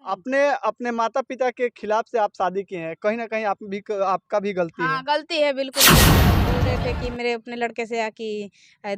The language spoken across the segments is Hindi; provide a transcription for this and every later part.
अपने अपने माता-पिता के खिलाफ से आप शादी किए हैं, कहीं न कहीं आपका भी गलती है। हाँ, गलती है बिल्कुल। बोल रहे थे कि मेरे अपने लड़के से कि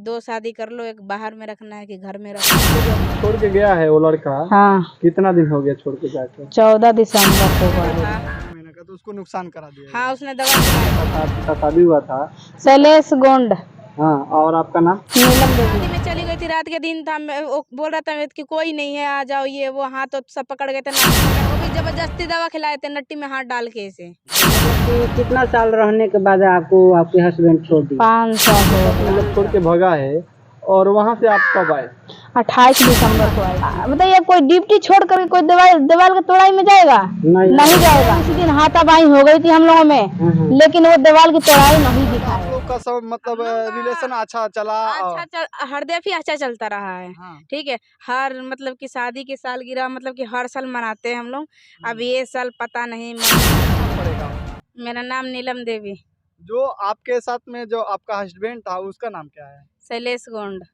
2 शादी कर लो, एक बाहर में रखना है कि घर में रखना है। आपको जब छोड़ के गया है वो लड़का, हाँ, कितना दिन हो गया छोड़ के जाके? 14 दिसंबर को हुआ। था। 1 महीने का, तो उसको नुकसान करा दिया हाँ, गया। उसने दवा खिलाया था। आपका शादी हुआ था। शैलेश गोंड, हाँ, और आपका नाम? नीलम देवी। शादी में चली गई थी, रात के दिन था, वो बोल रहा था कि कोई नहीं है, आ जाओ, ये वो, हाथ तो सब पकड़ गए थे, वो भी जबरदस्ती दवा खिलाए थे नट्टी में हाथ डाल के इसे। कि कितना साल रहने के बाद आपको आपके हस्बैंड छोड़ दिए? 5 साल हो गया। मतलब छोड़ के भगा है, और वहाँ से आप कब आए? 28 दिसंबर को आई थी। बताइए, कोई ड्यूटी छोड़ कर कोई दीवार की तोड़ाई में जाएगा? नहीं जाएगा। उसी दिन हाथापाई हो गई थी हम लोगों में, लेकिन वो दीवार की तोड़ाई नहीं आप दिखाई। लोग का सब मतलब रिलेशन अच्छा चला। हरदेव ही अच्छा चलता रहा है। हाँ। ठीक है, हर मतलब कि शादी की सालगिरह मतलब कि हर साल मनाते हैं हम लोग। अब ये साल पता नहीं पड़ेगा। मेरा नाम नीलम देवी। जो आपके साथ में जो आपका हस्बैंड था उसका नाम क्या है? शैलेश गोंड।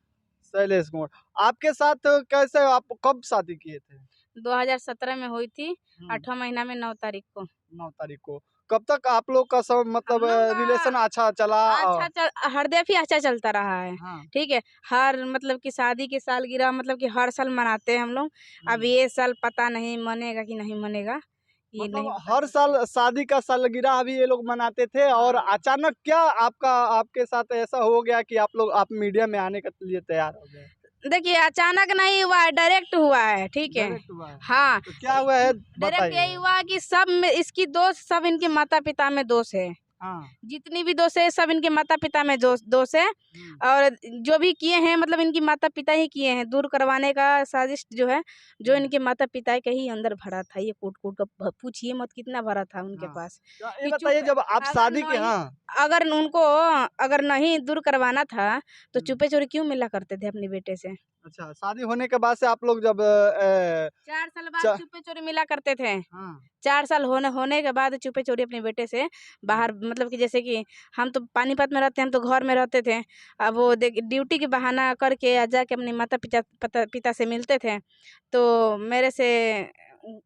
शैलेश कुमार। आपके साथ कैसे, आप कब शादी किए थे? 2017 में हुई थी, 8वां महीना में 9 तारीख को। 9 तारीख को। कब तक आप लोग का सब मतलब हम लोग का रिलेशन अच्छा चला? हरदेव ही अच्छा चलता रहा है। हाँ। ठीक है, हर मतलब कि शादी की सालगिरह मतलब कि हर साल मनाते हैं हम लोग। अब ये साल पता नहीं मनेगा कि नहीं मनेगा, ये मतलब नहीं बता हर सकते। साल शादी का सालगिरह भी ये लोग मनाते थे, और अचानक क्या आपके साथ ऐसा हो गया कि आप मीडिया में आने के लिए तैयार हो गए? देखिए, अचानक नहीं हुआ है, डायरेक्ट हुआ है। ठीक है। डायरेक्ट हुआ है। हाँ, तो क्या हुआ है डायरेक्ट यही बताइए? हुआ कि सब में इसकी दोष, सब इनके माता पिता में दोष है। हाँ। जितनी भी दोष है सब इनके माता पिता में दोष है। और जो भी किए हैं मतलब इनकी माता पिता ही किए हैं, दूर करवाने का साजिश जो है, जो इनके माता पिता के ही अंदर भरा था। ये कूट कूट कर पूछिए मत कितना भरा था उनके हाँ। पास। तो ये कि बताइए, चुप, जब आप अगर शादी के, नहीं, हाँ, अगर उनको अगर नहीं दूर करवाना था तो चुपे चोरी क्यों मिला करते थे अपने बेटे से? अच्छा, शादी होने के बाद से आप लोग जब 4 साल बाद च चुपे चोरी मिला करते थे। हाँ। 4 साल होने के बाद चुपे चोरी अपने बेटे से बाहर मतलब कि जैसे कि हम तो पानीपत में रहते हैं, हम तो घर में रहते थे। अब वो देख ड्यूटी के बहाना करके जाके अपने माता पिता से मिलते थे। तो मेरे से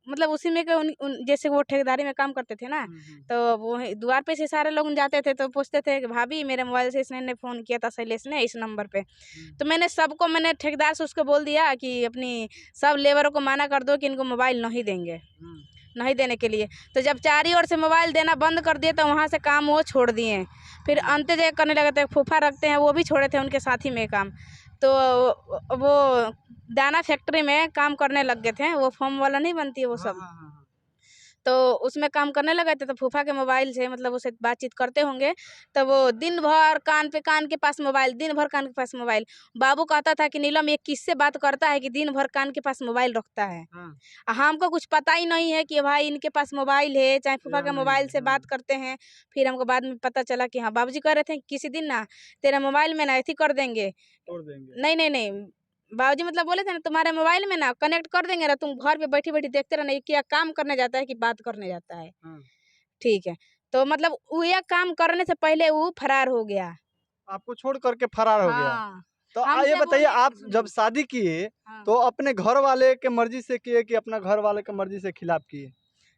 मतलब उसी में के उन जैसे वो ठेकेदारी में काम करते थे ना, तो वो द्वार पे से सारे लोग जाते थे तो पूछते थे कि भाभी मेरे मोबाइल से इसने ने फ़ोन किया था शैलेश ने इस नंबर पे। तो मैंने ठेकेदार से उसको बोल दिया कि अपनी सब लेबरों को मना कर दो कि इनको मोबाइल नहीं देंगे, नहीं देने के लिए। तो जब चारों ओर से मोबाइल देना बंद कर दिए तो वहाँ से काम वो छोड़ दिए। फिर अंत जगह करने लगे थे, फूफा रखते हैं वो भी छोड़े थे उनके साथ ही में काम। तो वो दाना फैक्ट्री में काम करने लग गए थे, वो फॉर्म वाला नहीं बनती है वो हाँ, सब। हाँ, हाँ, हाँ। तो उसमें काम करने लगे थे तो फूफा के मोबाइल से मतलब उससे बातचीत करते होंगे। तो वो दिन भर कान के पास मोबाइल, दिन भर कान के पास मोबाइल। बाबू कहता था कि नीलम ये किससे बात करता है कि दिन भर कान के पास मोबाइल रखता है। हाँ। हमको कुछ पता ही नहीं है कि भाई इनके पास मोबाइल है, चाहे फूफा या के नहीं मोबाइल है, से हाँ। बात करते हैं। फिर हमको बाद में पता चला कि हाँ, बाबूजी कह रहे थे कि किसी दिन ना तेरा मोबाइल में ना ऐसी कर देंगे। छोड़ देंगे। नहीं, नहीं, नहीं, बाबूजी मतलब बोले थे ना तुम्हारे मोबाइल में ना कनेक्ट कर देंगे ना, तुम घर पे बैठी-बैठी देखते रहना ये क्या काम करने जाता है कि बात करने जाता है। हाँ। ठीक है, तो मतलब वो ये काम करने से पहले वो फरार हो गया। आपको छोड़ कर के फरार हो गया। हाँ, तो ये हमसे बताइए, बोले आप जब सुनिए। शादी किए, हाँ, तो अपने घर वाले के मर्ज़ी से किए कि अपना घर वाले के मर्ज़ी से खिलाफ किए?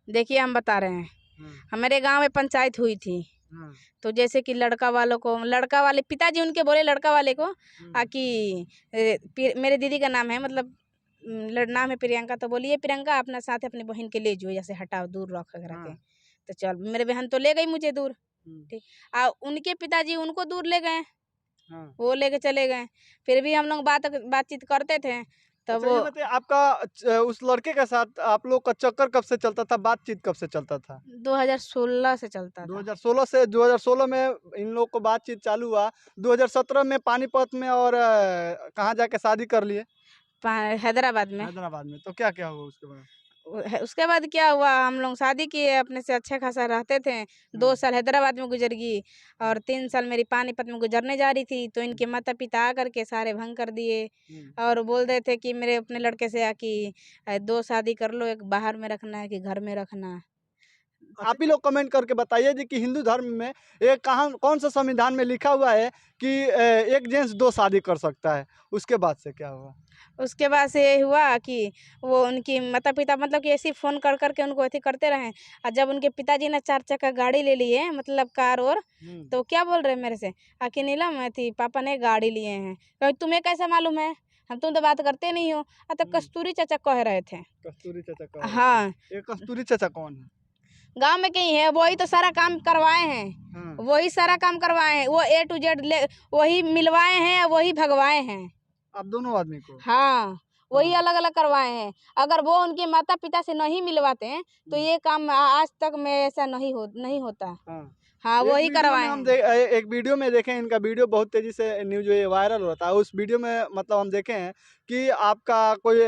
देखिए हम बता रहे हैं, हाँ, हमारे गाँव में पंचायत हुई थी। हाँ, तो जैसे कि लड़का वाले पिताजी उनके बोले लड़का वाले को कि मेरे दीदी का नाम है मतलब नाम है प्रियंका, तो बोलिए प्रियंका अपना साथ अपनी बहन के ले जाओ, जैसे हटाओ दूर रख कर के। हाँ, तो चल मेरे बहन तो ले गई मुझे दूर। हुँ, ठीक, उनके पिताजी उनको दूर ले गए, हाँ। वो लेके चले गए। फिर भी हम लोग बातचीत करते थे तब अच्छा, वो ये बताइए, आपका उस लड़के के साथ आप लोग का चक्कर कब से चलता था, बातचीत कब से चलता था? 2016 से चलता था। 2016 से, 2016 में इन लोग को बातचीत चालू हुआ, 2017 में पानीपत में, और कहाँ जाके शादी कर लिए? हैदराबाद में। हैदराबाद में। तो क्या-क्या हुआ उसके बाद? उसके बाद क्या हुआ, हम लोग शादी किए, अपने से अच्छा खासा रहते थे। 2 हाँ, साल हैदराबाद में गुजर गई और 3 साल मेरी पानीपत में गुजरने जा रही थी, तो इनके माता पिता आकर के सारे भंग कर दिए। हुँ। और बोल रहे थे कि मेरे अपने लड़के से कि 2 शादी कर लो, एक बाहर में रखना है कि घर में रखना। आप ही लोग कमेंट करके बताइए जी कि हिंदू धर्म में एक कहाँ कौन सा संविधान में लिखा हुआ है कि एक जेंट्स 2 शादी कर सकता है। उसके बाद से क्या हुआ? उसके बाद से ये हुआ कि वो उनकी माता पिता मतलब कि ऐसे फ़ोन कर कर के उनको अथी करते रहे और जब उनके पिताजी ने 4 चक्का गाड़ी ले लिए मतलब कार और तो क्या बोल रहे हैं मेरे से कि नीलम थी पापा ने गाड़ी लिए हैं। कहीं तुम्हें कैसे मालूम है, हम तुम तो बात करते नहीं हो। तो कस्तूरी चाचा कह रहे थे। कस्तूरी चाचा कह रहे थे। हाँ, ये कस्तूरी चाचा कौन है? गांव में कहीं है, वही तो सारा काम करवाए हैं। हाँ। वही सारा काम करवाए हैं, वो A to Z वही मिलवाए हैं, वही भगवाए हैं। आप दोनों आदमी को? हाँ, वही अलग अलग करवाए हैं। अगर वो उनके माता पिता से नहीं मिलवाते हैं तो ये काम आज तक में ऐसा नहीं होता। हाँ। हाँ, एक वही वीडियो में करवाए हम हैं। एक वीडियो में देखें, इनका वीडियो बहुत तेजी से न्यूज में वायरल होता है। उस वीडियो में मतलब हम देखे हैं कि आपका कोई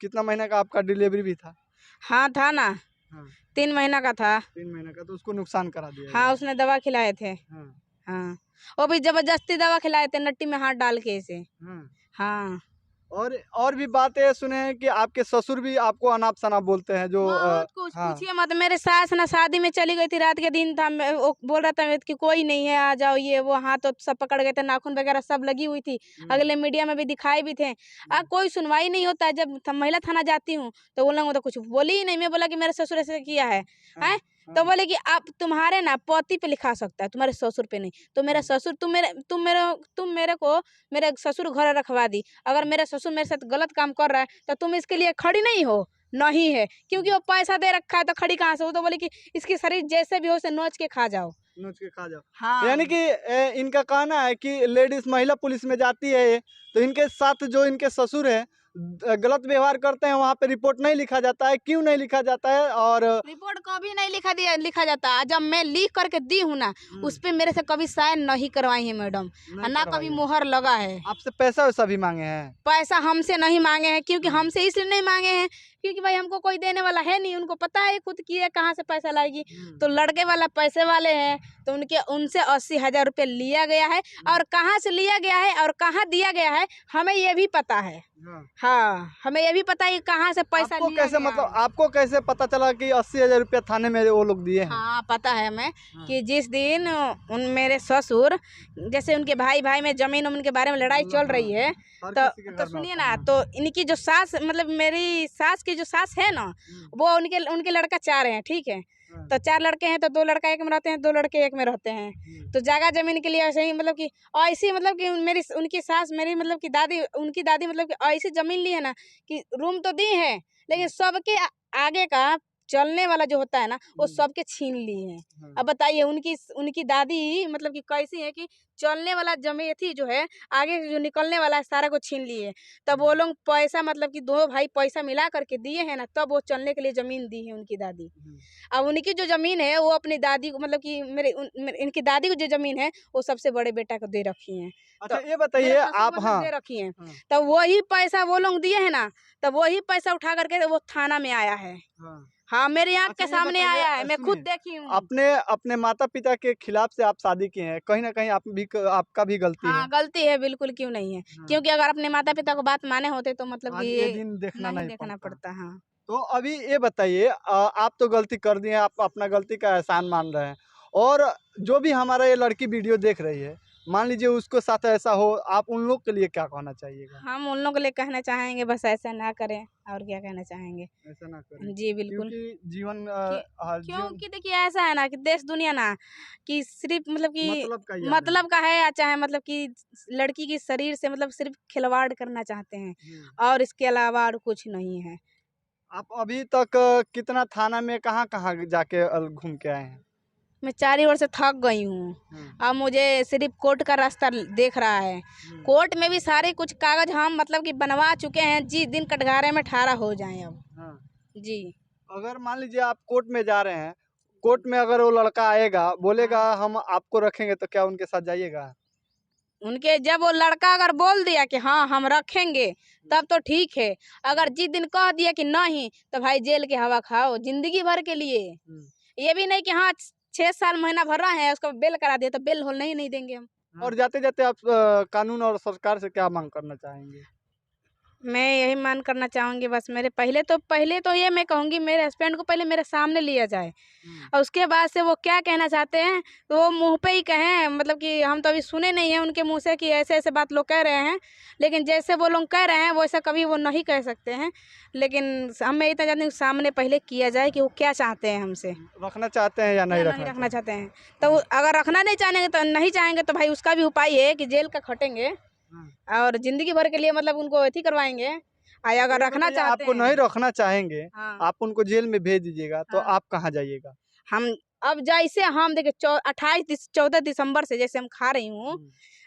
कितना महीने का आपका डिलीवरी भी था? हाँ, था ना, हाँ। 3 महीना का था। 3 महीने का, तो उसको नुकसान करा दिया हाँ, गया। उसने दवा खिलाए थे। हाँ। हाँ, वो भी जबरदस्ती दवा खिलाए थे नट्टी में हाथ डाल के इसे। हाँ। हाँ, और भी बातें सुने हैं कि आपके ससुर भी आपको अनाप शनाप बोलते हैं जो बहुत कुछ हाँ। पूछिए मत। मेरे सास ना शादी में चली गई थी, रात के दिन था, वो बोल रहा था कि कोई नहीं है आ जाओ, ये वो हाथ तो सब पकड़ गए थे, नाखून वगैरह सब लगी हुई थी। अगले मीडिया में भी दिखाई भी थे। कोई सुनवाई नहीं होता है। जब महिला थाना जाती हूँ तो वो लोग तो कुछ बोली ही नहीं। मैं बोला कि मेरे ससुर ऐसे किया है हैं तो बोले कि आप तुम्हारे ना पति पे लिखा सकता है, तुम्हारे ससुर पे नहीं। तो मेरा ससुर तुम मेरे को मेरे ससुर घर रखवा दी। अगर मेरा ससुर मेरे साथ गलत काम कर रहा है तो तुम इसके लिए खड़ी नहीं हो। नहीं है, क्योंकि वो पैसा दे रखा है तो खड़ी कहाँ से। वो तो बोले कि इसकी शरीर जैसे भी हो उसे नोच के खा जाओ। नोच के खा जाओ। हाँ, यानी कि इनका कहना है कि लेडीज महिला पुलिस में जाती है ये, तो इनके साथ जो इनके ससुर है गलत व्यवहार करते हैं, वहाँ पे रिपोर्ट नहीं लिखा जाता है। क्यों नहीं लिखा जाता है? और रिपोर्ट कभी नहीं लिखा जाता। जब मैं लिख करके दी हूँ ना, उस पे मेरे से कभी साइन नहीं करवाई है मैडम, नहीं ना करवाई कभी है। मोहर लगा है। आपसे पैसा वैसा भी मांगे हैं? पैसा हमसे नहीं मांगे हैं, क्योंकि हमसे इसलिए नहीं मांगे हैं क्योंकि भाई हमको कोई देने वाला है नहीं। उनको पता है खुद की है कहाँ से पैसा लाएगी। तो लड़के वाला पैसे वाले हैं तो उनसे 80,000 रुपये लिया गया है। और कहाँ से लिया गया है और कहाँ दिया गया है हमें ये भी पता है। हाँ, हमें ये भी पता है कि कहाँ से पैसा आपको लिया कैसे गया मतलब है। आपको कैसे पता चला कि 80,000 रुपया थाने में वो लोग दिए हैं? हाँ, पता है हमें कि जिस दिन मेरे ससुर जैसे उनके भाई में जमीन उनके बारे में लड़ाई चल रही है हर तो किसी के घर में सुनिए होता ना, है। तो इनकी जो सास मतलब मेरी सास की जो सास है ना, वो उनके लड़का 4 हैं, ठीक है। तो 4 लड़के हैं तो 2 लड़का एक में रहते हैं, 2 लड़के एक में रहते हैं। तो जगह जमीन के लिए ऐसे ही मतलब कि ऐसी मतलब कि उनकी सास मेरी मतलब कि उनकी दादी मतलब कि ऐसी जमीन ली है ना कि रूम तो दी है लेकिन सबके आगे का चलने वाला जो होता है ना वो सबके छीन लिए हैं। अब बताइए उनकी दादी मतलब कि कैसी है कि चलने वाला जमीन थी जो है आगे जो निकलने वाला है सारा को छीन लिए। तब वो लोग पैसा मतलब कि 2 भाई पैसा मिला करके दिए हैं ना, तब वो चलने के लिए जमीन दी है उनकी दादी। अब उनकी जो जमीन है वो अपनी दादी को मतलब कि इनकी दादी को जो जमीन है वो सबसे बड़े बेटा को दे रखी है। अच्छा, तो ये बताइए मेरे ससुर आप को हाँ दे रखी है। तो वही पैसा वो लोग दिए है ना, तब वही पैसा उठा करके वो थाना में आया है। हाँ, मेरे आँख अच्छा, के ये सामने बताइए, आया है, मैं खुद सुनिए, देखी हूँ। अपने माता पिता के खिलाफ से आप शादी किए हैं, कहीं ना कहीं आपका भी गलती है। हाँ, गलती है, बिल्कुल क्यों नहीं है। क्योंकि अगर अपने माता पिता को बात माने होते तो मतलब आज कि ये दिन देखना नहीं नहीं देखना पड़ता। पड़ता। हाँ, तो अभी ये बताइए, आप तो गलती कर दिए, आप अपना गलती का एहसान मान रहे हैं, और जो भी हमारा ये लड़की वीडियो देख रही है, मान लीजिए उसको साथ ऐसा हो, आप उन लोग के लिए क्या कहना चाहिएगा? हम उन लोगों के लिए कहना चाहेंगे बस ऐसा ना करें, और क्या कहना चाहेंगे। ऐसा ना करें, जी बिल्कुल। क्योंकि जीवन जीवन क्योंकि देखिए ऐसा है ना कि देश दुनिया ना कि सिर्फ मतलब कि मतलब का यार है। मतलब का है या चाहे मतलब कि लड़की की शरीर से मतलब सिर्फ खिलवाड़ करना चाहते हैं और इसके अलावा और कुछ नहीं है। आप अभी तक कितना थाना में कहाँ कहाँ जाके घूम के आए हैं? मैं 4 ओर से थक गई हूँ। अब मुझे सिर्फ कोर्ट का रास्ता देख रहा है। कोर्ट में भी सारे कुछ कागज हम मतलब कि बनवा चुके हैं, जिस दिन कटघरे में ठाड़ा हो जाएं अब। जी, अगर मान लीजिए आप कोर्ट में जा रहे हैं, कोर्ट में अगर वो लड़का आएगा बोलेगा हम आपको रखेंगे, तो क्या उनके साथ जाइएगा? उनके जब वो लड़का अगर बोल दिया कि हाँ हम रखेंगे तब तो ठीक है। अगर जिस दिन कह दिया कि नहीं तो भाई जेल की हवा खाओ जिंदगी भर के लिए। ये भी नहीं कि हाँ 6 साल महीना भर रहा है उसको बेल करा दिया तो बेल होल नहीं देंगे हम। और जाते जाते आप कानून और सरकार से क्या मांग करना चाहेंगे? मैं यही मान करना चाहूँगी बस मेरे पहले तो ये मैं कहूँगी मेरे हस्बैंड को पहले मेरे सामने लिया जाए और उसके बाद से वो क्या कहना चाहते हैं तो वो मुंह पे ही कहें, मतलब कि हम तो अभी सुने नहीं हैं उनके मुंह से कि ऐसे ऐसे बात लोग कह रहे हैं, लेकिन जैसे वो लोग कह रहे हैं वैसा कभी वो नहीं कह सकते हैं। लेकिन हमें इतना जानते हैं कि सामने पहले किया जाए कि वो क्या चाहते हैं हमसे, रखना चाहते हैं या नहीं नहीं रखना रखना चाहते हैं। तो अगर रखना नहीं चाहेंगे तो भाई उसका भी उपाय है कि जेल का खटेंगे और जिंदगी भर के लिए मतलब उनको अथी करवाएंगे। अगर रखना चाहते आपको हैं नहीं रखना चाहेंगे, हाँ आप उनको जेल में भेज दीजिएगा तो हाँ। आप कहाँ जाइएगा? हम अब जैसे हम देखिए 14 दिसंबर से जैसे हम खा रही हूँ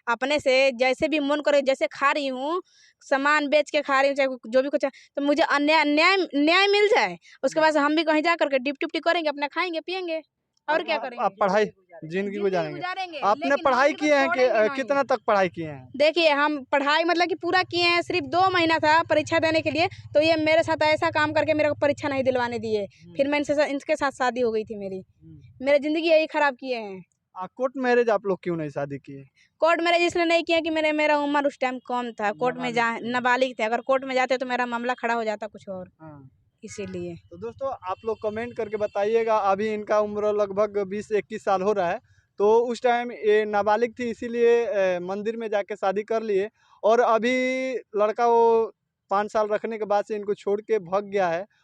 अपने से, जैसे भी मन करे जैसे खा रही हूँ, सामान बेच के खा रही हूँ चाहे जो भी कुछ है, तो मुझे अन्याय न्याय न्याय मिल जाए उसके बाद से हम भी कहीं जा करके ड्यूटी उप्टी करेंगे, अपना खाएंगे पियेंगे और क्या आप करेंगे, पढ़ाई जिंदगी जिंदगी गुजारेंगे। गुजारेंगे। आपने लेकिन पढ़ाई हम किए हैं कि छोड़ेंगे नहीं। कितना तक पढ़ाई किए हैं? देखिए हम पढ़ाई मतलब कि पूरा किए हैं, सिर्फ 2 महीना था परीक्षा देने के लिए, तो ये मेरे साथ ऐसा काम करके मेरे को परीक्षा नहीं दिलवाने दिए। फिर मैं इनके साथ शादी हो गई थी मेरी। मेरी ज़िंदगी यही ख़राब किए हैं। कोर्ट मैरिज आप लोग क्यों नहीं शादी किए? कोर्ट मैरिज इसलिए नहीं किया कि मेरा उम्र उस टाइम कम था, कोर्ट में नाबालिग थे, अगर कोर्ट में जाते तो मेरा मामला खड़ा हो जाता कुछ और, इसीलिए। तो दोस्तों आप लोग कमेंट करके बताइएगा। अभी इनका उम्र लगभग 20-21 साल हो रहा है, तो उस टाइम ये नाबालिग थी, इसीलिए मंदिर में जाके शादी कर लिए और अभी लड़का वो 5 साल रखने के बाद से इनको छोड़ के भाग गया है